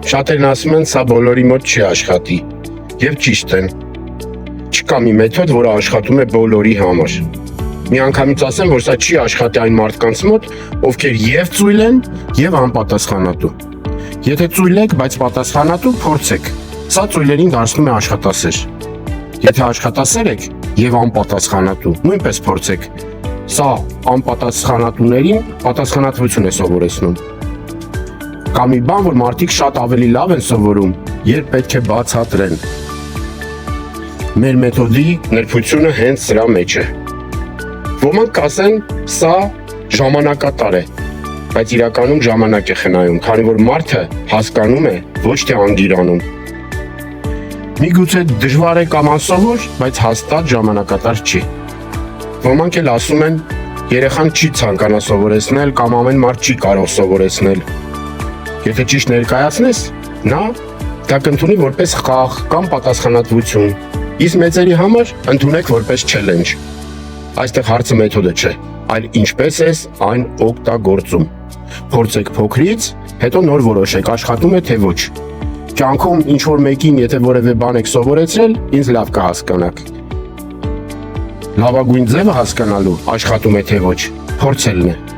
Շատերն ասում են, սա բոլորի մոտ չի աշխատի, եւ ճիշտ են։ Չկա մի մեթոդ, որը աշխատում է բոլորի համար։ Միանգամից ասեմ, որ սա չի աշխատի այն մարդկանց մոտ, ովքեր եւ ծույլ են, եւ անպատասխանատու։ Եթե ծույլ եք, բայց պատասխանատու, փորձեք։ Սա ծույլերին դարձնում է աշխատասեր։ Եթե աշխատասեր եք եւ անպատասխանատու, նույնպես փորձեք։ Սա անպատասխանատուներին պատասխանատվություն է սովորեցնում։ Կա մի բան, որ մարդիկ շատ ավելի լավ են սովորում, երբ պետք է բացատրեն։ Մեր մեթոդի նրբությունը հենց սրա մեջ է։ Ոմանք կասեն, սա ժամանակատար է, բայց իրականում ժամանակ է խնայում, քանի որ մարդը հասկանում է, ոչ թե անգիրանում։ Միգուցե դժվար է կամ անսովոր, բայց հաստատ ժամանակատար չի։ Ոմանք էլ ասում են, երեխան չի ցանկանա սովորեցնել կամ ամեն մարդ չի կարող սովորեցնել։ Եթե ճիշտ ներկայացնես, նա դա կընդունի որպես խաղ կամ պատասխանատվություն, իսկ մեծերի համար ընդունեք որպես չելենջ։ Այստեղ հարցը մեթոդը չէ, այլ ինչպես ես այն օգտագործում։ Փորձեք փոքրից, հետո նոր որոշեք, աշխատում է թե ոչ։ Կյանքում ինչ-որ մեկին, եթե որևէ բան եք սովորեցրել, ինձ լավ կհասկանաք։ Լավագույն ձևը հասկանալու աշխատում է թե ոչ, փորձելն է։